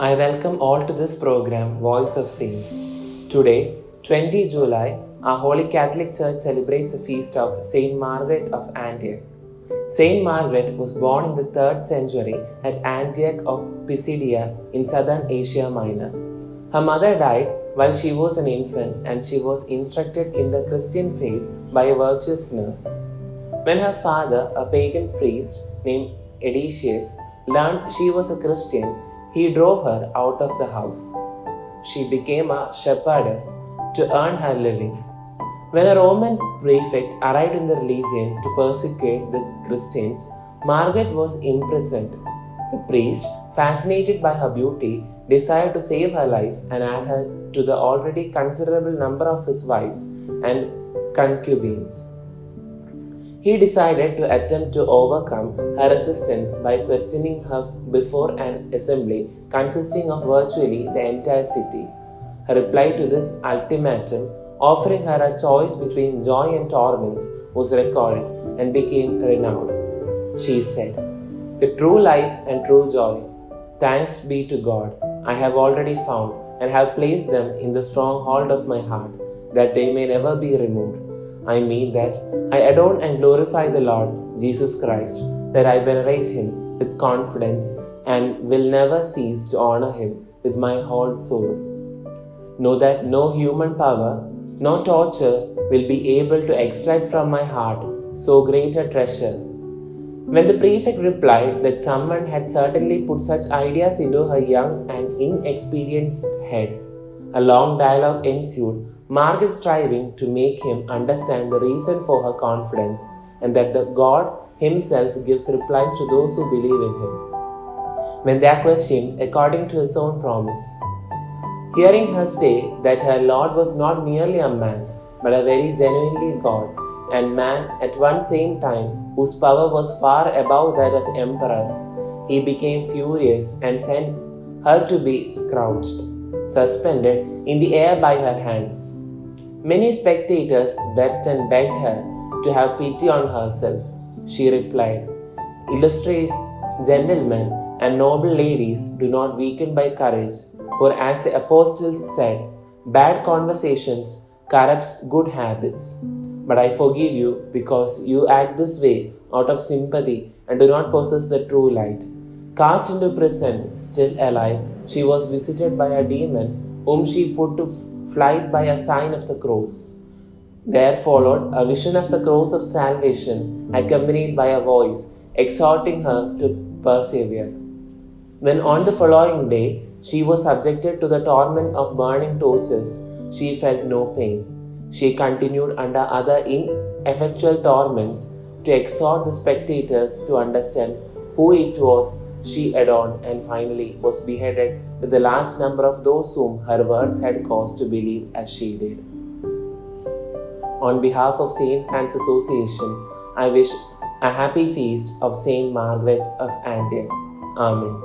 I welcome all to this program, Voice of Saints. Today, 20 July, our Holy Catholic Church celebrates the feast of Saint Margaret of Antioch. Saint Margaret was born in the 3rd century at Antioch of Pisidia in southern Asia Minor. Her mother died while she was an infant and she was instructed in the Christian faith by a virtuous nurse. When her father, a pagan priest named Edicius, learned she was a Christian, he drove her out of the house. She became a shepherdess to earn her living. When a Roman prefect arrived in the region to persecute the Christians, Margaret was imprisoned. The priest, fascinated by her beauty, desired to save her life and add her to the already considerable number of his wives and concubines. He decided to attempt to overcome her resistance by questioning her before an assembly consisting of virtually the entire city. Her reply to this ultimatum, offering her a choice between joy and torments, was recorded and became renowned. She said, "The true life and true joy, thanks be to God, I have already found and have placed them in the stronghold of my heart, that they may never be removed. I mean that I adore and glorify the Lord Jesus Christ, that I venerate Him with confidence and will never cease to honor Him with my whole soul. Know that no human power, no torture will be able to extract from my heart so great a treasure." When the prefect replied that someone had certainly put such ideas into her young and inexperienced head, a long dialogue ensued, Margaret striving to make him understand the reason for her confidence and that the God Himself gives replies to those who believe in Him, when they are questioned according to His own promise. Hearing her say that her Lord was not merely a man, but a very genuinely God and man at one same time, whose power was far above that of emperors, he became furious and sent her to be scourged, suspended in the air by her hands. Many spectators wept and begged her to have pity on herself. She replied, "Illustrious gentlemen and noble ladies, do not weaken by courage, for as the apostles said, bad conversations corrupts good habits. But I forgive you because you act this way out of sympathy and do not possess the true light." Cast into prison, still alive, she was visited by a demon whom she put to flight by a sign of the cross. There followed a vision of the cross of salvation, accompanied by a voice exhorting her to persevere. When on the following day she was subjected to the torment of burning torches, she felt no pain. She continued under other ineffectual torments to exhort the spectators to understand who it was she adorned, and finally was beheaded with the large number of those whom her words had caused to believe as she did. On behalf of St. Francis Association, I wish a happy feast of Saint Margaret of Antioch. Amen.